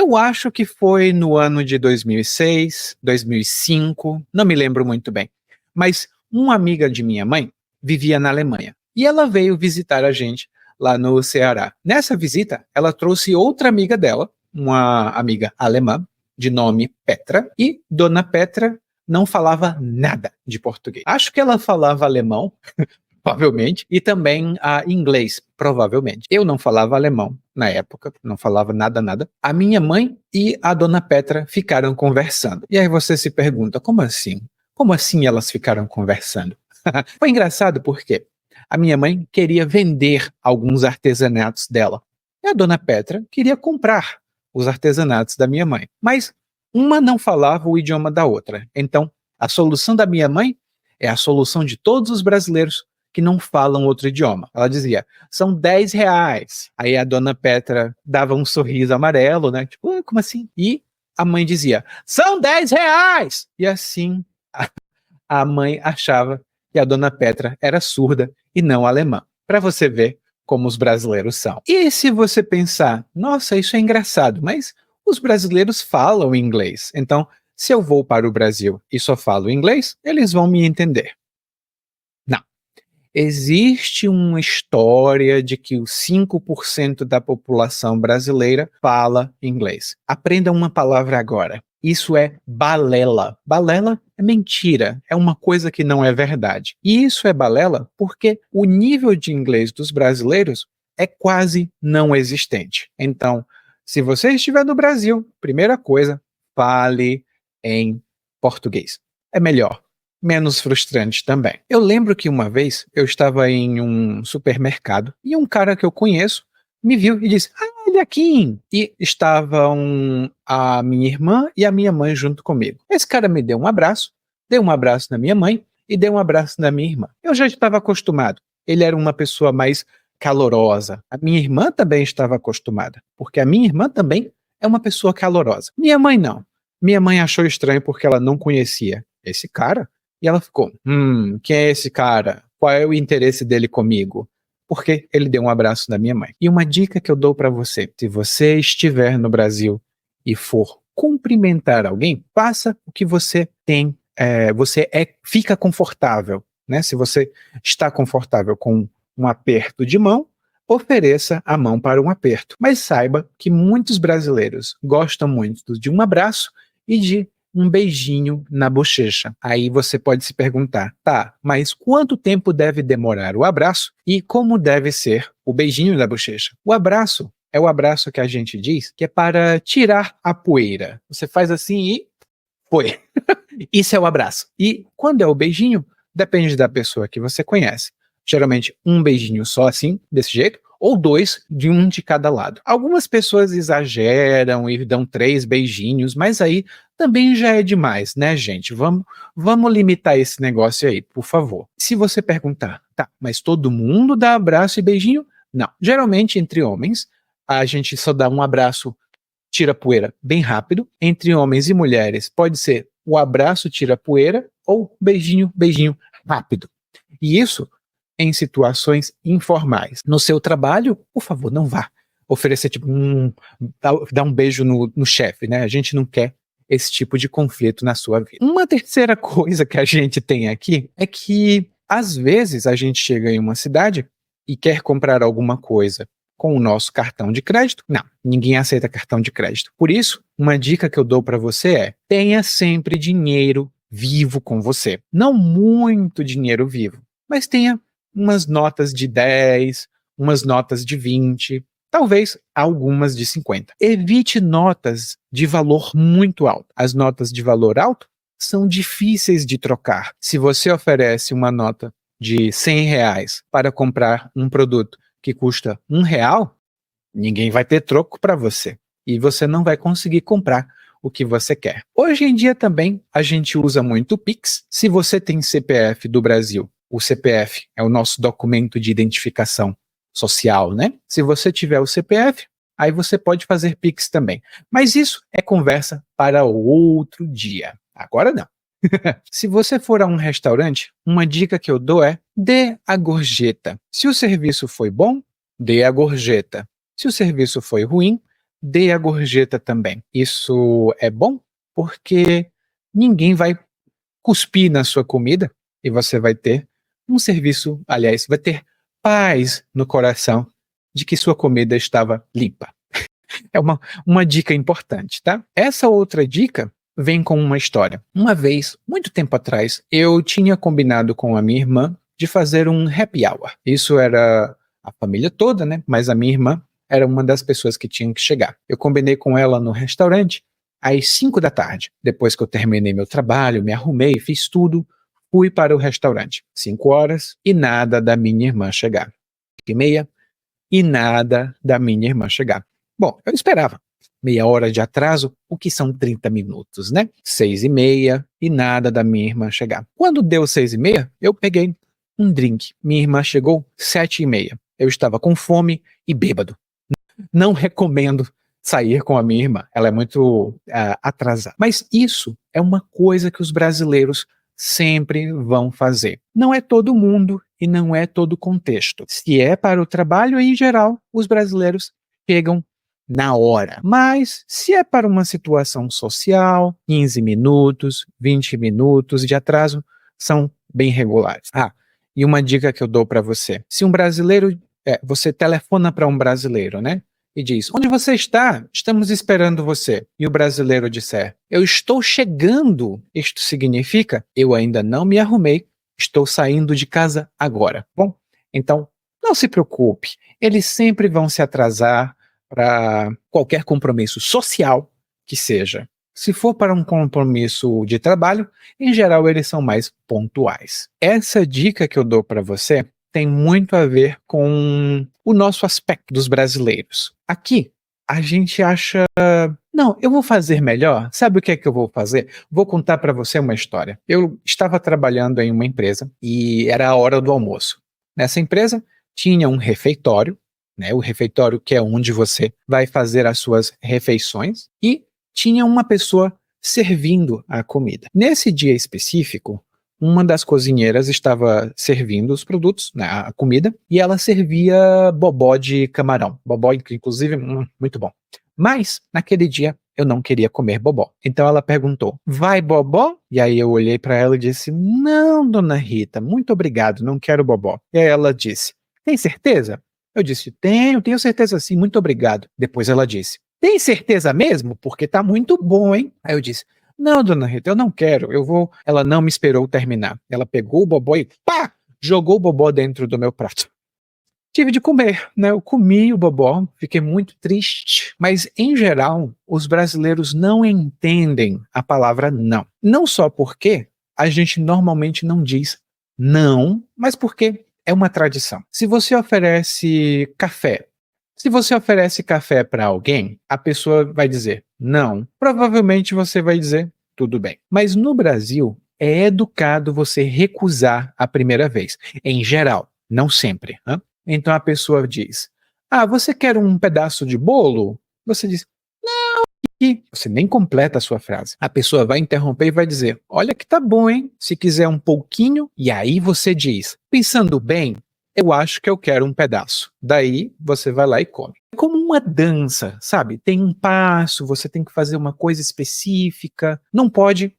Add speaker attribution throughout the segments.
Speaker 1: Eu acho que foi no ano de 2006, 2005, não me lembro muito bem. Mas uma amiga de minha mãe vivia na Alemanha e ela veio visitar a gente lá no Ceará. Nessa visita, ela trouxe outra amiga dela, uma amiga alemã, de nome Petra, e Dona Petra não falava nada de português. Acho que ela falava alemão, provavelmente, e também inglês, provavelmente. Eu não falava alemão na época, não falava nada. A minha mãe e a Dona Petra ficaram conversando. E aí você se pergunta, como assim? Como assim elas ficaram conversando? Foi engraçado porque a minha mãe queria vender alguns artesanatos dela. E a Dona Petra queria comprar os artesanatos da minha mãe. Mas uma não falava o idioma da outra. Então, a solução da minha mãe é a solução de todos os brasileiros que não falam outro idioma. Ela dizia, são R$ 10. Aí a Dona Petra dava um sorriso amarelo, né? Tipo, como assim? E a mãe dizia, são R$ 10! E assim a mãe achava que a Dona Petra era surda e não alemã. Para você ver como os brasileiros são. E se você pensar, nossa, isso é engraçado, mas os brasileiros falam inglês. Então, se eu vou para o Brasil e só falo inglês, eles vão me entender. Não. Existe uma história de que os 5% da população brasileira fala inglês. Aprenda uma palavra agora. Isso é balela. Balela é mentira, é uma coisa que não é verdade. E isso é balela porque o nível de inglês dos brasileiros é quase não existente. Então, se você estiver no Brasil, primeira coisa, fale em português. É melhor. Menos frustrante também. Eu lembro que uma vez eu estava em um supermercado e um cara que eu conheço me viu e disse, olha aqui! E estavam a minha irmã e a minha mãe junto comigo. Esse cara me deu um abraço na minha mãe e deu um abraço na minha irmã. Eu já estava acostumado. Ele era uma pessoa mais calorosa. A minha irmã também estava acostumada, porque a minha irmã também é uma pessoa calorosa. Minha mãe não. Minha mãe achou estranho porque ela não conhecia esse cara. E ela ficou, quem é esse cara? Qual é o interesse dele comigo? Porque ele deu um abraço da minha mãe. E uma dica que eu dou para você, se você estiver no Brasil e for cumprimentar alguém, faça o que você tem, fica confortável, né? Se você está confortável com um aperto de mão, ofereça a mão para um aperto. Mas saiba que muitos brasileiros gostam muito de um abraço e de um beijinho na bochecha. Aí você pode se perguntar, tá, mas quanto tempo deve demorar o abraço e como deve ser o beijinho na bochecha? O abraço é o abraço que a gente diz que é para tirar a poeira. Você faz assim e foi. Isso é o abraço. E quando é o beijinho, depende da pessoa que você conhece. Geralmente um beijinho só assim, desse jeito, ou dois, de um de cada lado. Algumas pessoas exageram e dão 3 beijinhos, mas aí também já é demais, né, gente? Vamos limitar esse negócio aí, por favor. Se você perguntar, tá, mas todo mundo dá abraço e beijinho? Não. Geralmente, entre homens, a gente só dá um abraço tira poeira bem rápido. Entre homens e mulheres, pode ser o abraço tira poeira ou beijinho rápido. E isso em situações informais. No seu trabalho, por favor, não vá oferecer tipo dar um beijo no chefe, né? A gente não quer esse tipo de conflito na sua vida. Uma terceira coisa que a gente tem aqui é que às vezes a gente chega em uma cidade e quer comprar alguma coisa com o nosso cartão de crédito. Não, ninguém aceita cartão de crédito. Por isso, uma dica que eu dou para você é: tenha sempre dinheiro vivo com você. Não muito dinheiro vivo, mas tenha umas notas de 10, umas notas de 20, talvez algumas de 50. Evite notas de valor muito alto. As notas de valor alto são difíceis de trocar. Se você oferece uma nota de R$ 100 para comprar um produto que custa R$ 1, ninguém vai ter troco para você. E você não vai conseguir comprar o que você quer. Hoje em dia também a gente usa muito o Pix. Se você tem CPF do Brasil, o CPF é o nosso documento de identificação social, né? Se você tiver o CPF, aí você pode fazer Pix também. Mas isso é conversa para outro dia. Agora não. Se você for a um restaurante, uma dica que eu dou é: dê a gorjeta. Se o serviço foi bom, dê a gorjeta. Se o serviço foi ruim, dê a gorjeta também. Isso é bom porque ninguém vai cuspir na sua comida e você vai ter um serviço, aliás, vai ter paz no coração de que sua comida estava limpa. É uma dica importante, tá? Essa outra dica vem com uma história. Uma vez, muito tempo atrás, eu tinha combinado com a minha irmã de fazer um happy hour. Isso era a família toda, né? Mas a minha irmã era uma das pessoas que tinham que chegar. Eu combinei com ela no restaurante às 5 da tarde. Depois que eu terminei meu trabalho, me arrumei, fiz tudo, fui para o restaurante. 5 horas e nada da minha irmã chegar. 5h30 e nada da minha irmã chegar. Bom, eu esperava. Meia hora de atraso, o que são 30 minutos, né? 6h30 e nada da minha irmã chegar. Quando deu 6h30, eu peguei um drink. Minha irmã chegou 7h30. Eu estava com fome e bêbado. Não recomendo sair com a minha irmã. Ela é muito atrasada. Mas isso é uma coisa que os brasileiros sempre vão fazer. Não é todo mundo e não é todo contexto. Se é para o trabalho, em geral, os brasileiros chegam na hora. Mas se é para uma situação social, 15 minutos, 20 minutos de atraso são bem regulares. E uma dica que eu dou para você. Se um brasileiro, você telefona para um brasileiro, né? E diz, onde você está? Estamos esperando você. E o brasileiro disser, eu estou chegando. Isto significa, eu ainda não me arrumei, estou saindo de casa agora. Bom, então, não se preocupe. Eles sempre vão se atrasar para qualquer compromisso social que seja. Se for para um compromisso de trabalho, em geral eles são mais pontuais. Essa dica que eu dou para você tem muito a ver com o nosso aspecto dos brasileiros. Aqui, a gente acha, não, eu vou fazer melhor. Sabe o que é que eu vou fazer? Vou contar para você uma história. Eu estava trabalhando em uma empresa e era a hora do almoço. Nessa empresa tinha um refeitório, né, o refeitório que é onde você vai fazer as suas refeições, e tinha uma pessoa servindo a comida. Nesse dia específico, uma das cozinheiras estava servindo os produtos, né, a comida, e ela servia bobó de camarão. Bobó, inclusive, muito bom. Mas, naquele dia, eu não queria comer bobó. Então ela perguntou, vai bobó? E aí eu olhei para ela e disse, não, dona Rita, muito obrigado, não quero bobó. E aí ela disse, tem certeza? Eu disse, tenho certeza sim, muito obrigado. Depois ela disse, tem certeza mesmo? Porque tá muito bom, hein? Aí eu disse, não, dona Rita, eu não quero, eu vou. Ela não me esperou terminar. Ela pegou o bobó e pá! Jogou o bobó dentro do meu prato. Tive de comer, né? Eu comi o bobó, fiquei muito triste. Mas, em geral, os brasileiros não entendem a palavra não. Não só porque a gente normalmente não diz não, mas porque é uma tradição. Se você oferece café, para alguém, a pessoa vai dizer não. Provavelmente você vai dizer tudo bem. Mas no Brasil, é educado você recusar a primeira vez. Em geral, não sempre. Hein? Então a pessoa diz, você quer um pedaço de bolo? Você diz, e você nem completa a sua frase. A pessoa vai interromper e vai dizer, olha que tá bom, hein? Se quiser um pouquinho, e aí você diz, pensando bem, eu acho que eu quero um pedaço. Daí você vai lá e come. É como uma dança, sabe? Tem um passo, você tem que fazer uma coisa específica. Não pode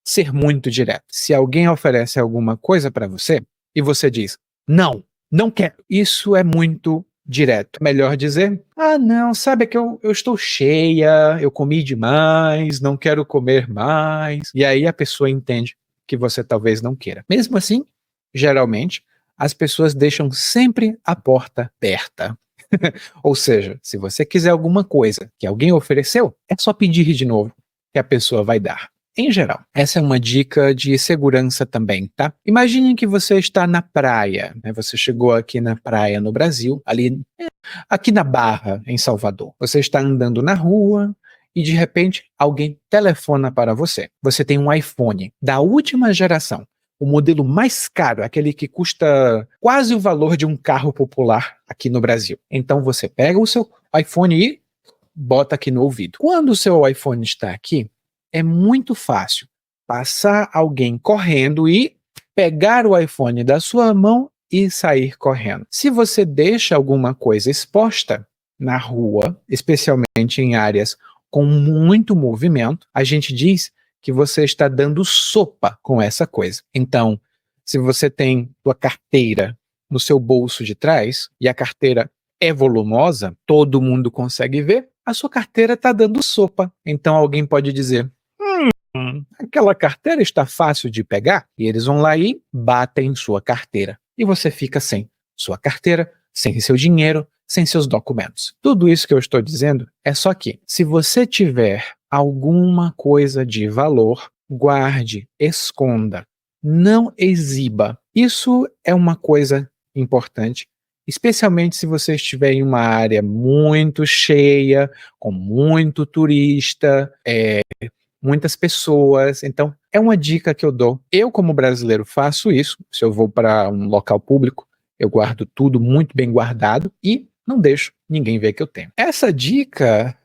Speaker 1: ser muito direto. Se alguém oferece alguma coisa para você e você diz, não quero. Isso é muito direto. Melhor dizer, não, sabe que eu estou cheia, eu comi demais, não quero comer mais. E aí a pessoa entende que você talvez não queira. Mesmo assim, geralmente, as pessoas deixam sempre a porta aberta. Ou seja, se você quiser alguma coisa que alguém ofereceu, é só pedir de novo que a pessoa vai dar. Em geral, essa é uma dica de segurança também, tá? Imagine que você está na praia, né? Você chegou aqui na praia no Brasil, aqui na Barra, em Salvador. Você está andando na rua e de repente alguém telefona para você. Você tem um iPhone da última geração, o modelo mais caro, aquele que custa quase o valor de um carro popular aqui no Brasil. Então você pega o seu iPhone e bota aqui no ouvido. Quando o seu iPhone está aqui, é muito fácil passar alguém correndo e pegar o iPhone da sua mão e sair correndo. Se você deixa alguma coisa exposta, na rua, especialmente em áreas com muito movimento, a gente diz que você está dando sopa com essa coisa. Então, se você tem sua carteira no seu bolso de trás e a carteira é volumosa, todo mundo consegue ver, a sua carteira está dando sopa. Então alguém pode dizer, aquela carteira está fácil de pegar, e eles vão lá e batem sua carteira. E você fica sem sua carteira, sem seu dinheiro, sem seus documentos. Tudo isso que eu estou dizendo é só que, se você tiver alguma coisa de valor, guarde, esconda, não exiba. Isso é uma coisa importante, especialmente se você estiver em uma área muito cheia, com muito turista, muitas pessoas. Então, é uma dica que eu dou. Eu, como brasileiro, faço isso. Se eu vou para um local público, eu guardo tudo muito bem guardado e não deixo ninguém ver que eu tenho. Essa dica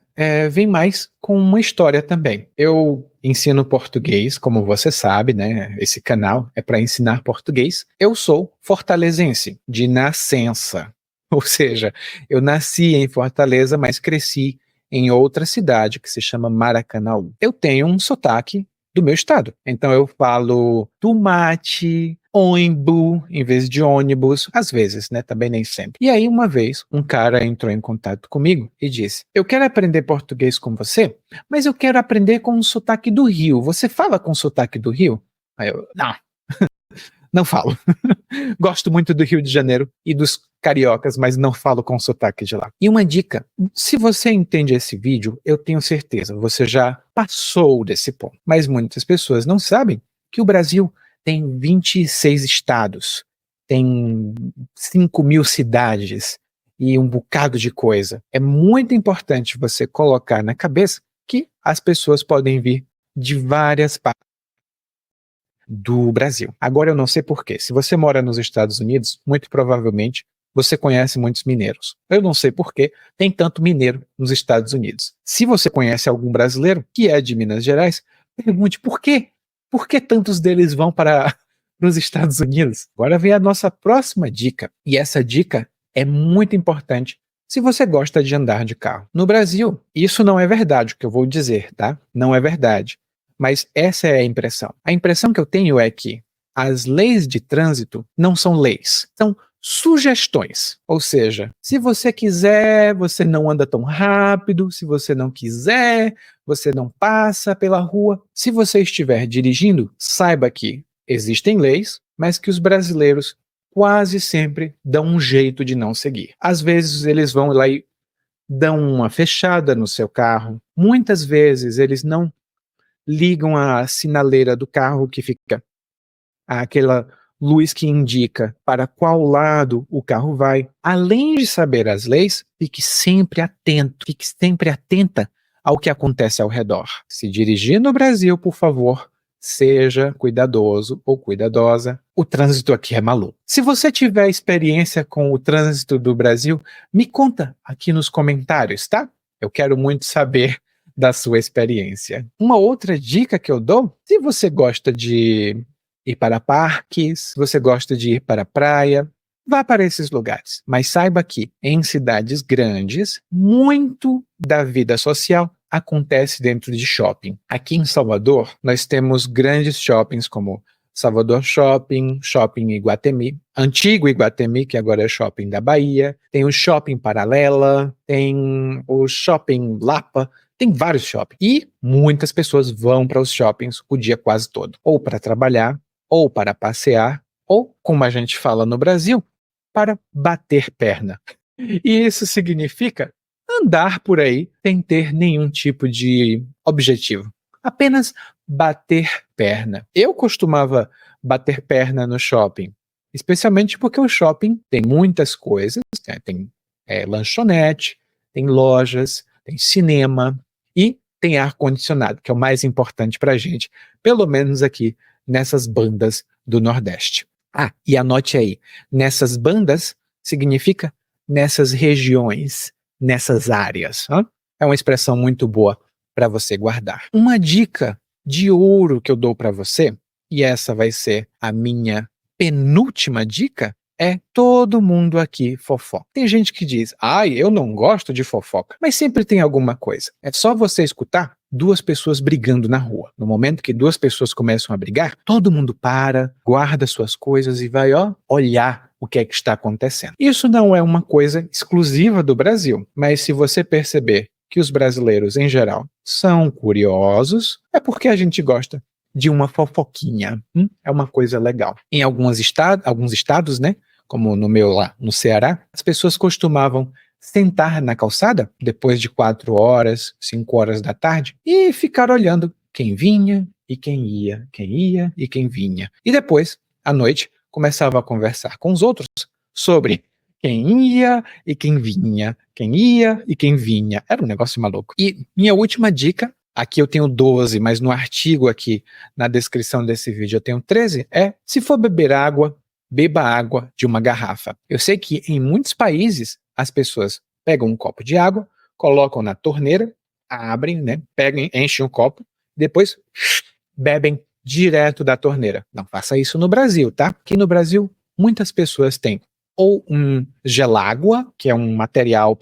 Speaker 1: vem mais com uma história também. Eu ensino português, como você sabe, né? Esse canal é para ensinar português. Eu sou fortalezense, de nascença. Ou seja, eu nasci em Fortaleza, mas cresci em outra cidade que se chama Maracanaú. Eu tenho um sotaque do meu estado. Então eu falo tomate, ônibus em vez de ônibus, às vezes, né? Também nem sempre. E aí uma vez um cara entrou em contato comigo e disse: "Eu quero aprender português com você, mas eu quero aprender com o sotaque do Rio. Você fala com o sotaque do Rio?" Aí eu: "Não falo. Gosto muito do Rio de Janeiro e dos cariocas, mas não falo com sotaque de lá." E uma dica, se você entende esse vídeo, eu tenho certeza, você já passou desse ponto. Mas muitas pessoas não sabem que o Brasil tem 26 estados, tem 5.000 cidades e um bocado de coisa. É muito importante você colocar na cabeça que as pessoas podem vir de várias partes do Brasil. Agora eu não sei porquê. Se você mora nos Estados Unidos, muito provavelmente você conhece muitos mineiros. Eu não sei porquê tem tanto mineiro nos Estados Unidos. Se você conhece algum brasileiro que é de Minas Gerais, pergunte por quê? Por que tantos deles vão para os Estados Unidos? Agora vem a nossa próxima dica. E essa dica é muito importante se você gosta de andar de carro. No Brasil, isso não é verdade o que eu vou dizer, tá? Não é verdade. Mas essa é a impressão. A impressão que eu tenho é que as leis de trânsito não são leis, são sugestões. Ou seja, se você quiser, você não anda tão rápido, se você não quiser, você não passa pela rua. Se você estiver dirigindo, saiba que existem leis, mas que os brasileiros quase sempre dão um jeito de não seguir. Às vezes eles vão lá e dão uma fechada no seu carro. Muitas vezes eles não ligam a sinaleira do carro, que fica aquela luz que indica para qual lado o carro vai. Além de saber as leis, fique sempre atento, fique sempre atenta ao que acontece ao redor. Se dirigir no Brasil, por favor, seja cuidadoso ou cuidadosa. O trânsito aqui é maluco. Se você tiver experiência com o trânsito do Brasil, me conta aqui nos comentários, tá? Eu quero muito saber da sua experiência. Uma outra dica que eu dou, se você gosta de ir para parques, se você gosta de ir para a praia, vá para esses lugares. Mas saiba que em cidades grandes, muito da vida social acontece dentro de shopping. Aqui em Salvador, nós temos grandes shoppings como Salvador Shopping, Shopping Iguatemi, antigo Iguatemi, que agora é Shopping da Bahia, tem o Shopping Paralela, tem o Shopping Lapa, tem vários shoppings. E muitas pessoas vão para os shoppings o dia quase todo, ou para trabalhar, ou para passear, ou, como a gente fala no Brasil, para bater perna. E isso significa andar por aí sem ter nenhum tipo de objetivo. Apenas bater perna. Eu costumava bater perna no shopping, especialmente porque o shopping tem muitas coisas, né? Tem lanchonete, tem lojas, tem cinema e tem ar-condicionado, que é o mais importante para a gente, pelo menos aqui nessas bandas do Nordeste. Ah, e anote aí, nessas bandas significa nessas regiões, nessas áreas. É uma expressão muito boa para você guardar. Uma dica de ouro que eu dou para você, e essa vai ser a minha penúltima dica, todo mundo aqui fofoca. Tem gente que diz, ai, eu não gosto de fofoca, mas sempre tem alguma coisa. É só você escutar duas pessoas brigando na rua. No momento que duas pessoas começam a brigar, todo mundo para, guarda suas coisas e vai, olhar o que é que está acontecendo. Isso não é uma coisa exclusiva do Brasil, mas se você perceber que os brasileiros, em geral, são curiosos, é porque a gente gosta de uma fofoquinha. É uma coisa legal. Em alguns estados, né, como no meu lá no Ceará, as pessoas costumavam sentar na calçada depois de 4 horas, 5 horas da tarde e ficar olhando quem vinha e quem ia, quem ia e quem vinha. E depois, à noite, começava a conversar com os outros sobre quem ia e quem vinha, quem ia e quem vinha. Era um negócio maluco. E minha última dica, aqui eu tenho 12, mas no artigo aqui, na descrição desse vídeo eu tenho 13, se for beber água, beba água de uma garrafa. Eu sei que em muitos países as pessoas pegam um copo de água, colocam na torneira, abrem, né, pegam, enchem o copo, depois bebem direto da torneira. Não faça isso no Brasil, tá? Aqui no Brasil, muitas pessoas têm ou um gelágua, que é um material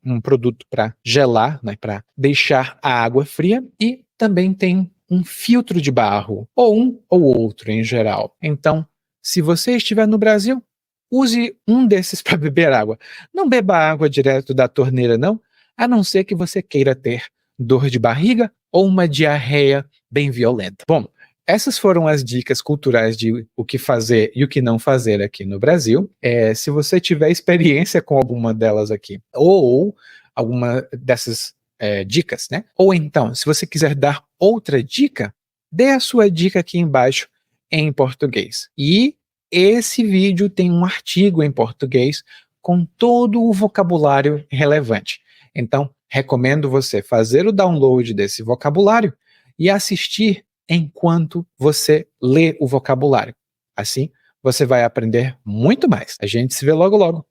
Speaker 1: um produto para gelar, né, para deixar a água fria, e também tem um filtro de barro, ou um ou outro em geral. Então, se você estiver no Brasil, use um desses para beber água. Não beba água direto da torneira, não, a não ser que você queira ter dor de barriga ou uma diarreia bem violenta. Bom, essas foram as dicas culturais de o que fazer e o que não fazer aqui no Brasil. Se você tiver experiência com alguma delas aqui, ou alguma dessas dicas, né? Ou então, se você quiser dar outra dica, dê a sua dica aqui embaixo em português. E esse vídeo tem um artigo em português com todo o vocabulário relevante. Então, recomendo você fazer o download desse vocabulário e assistir enquanto você lê o vocabulário. Assim, você vai aprender muito mais. A gente se vê logo logo.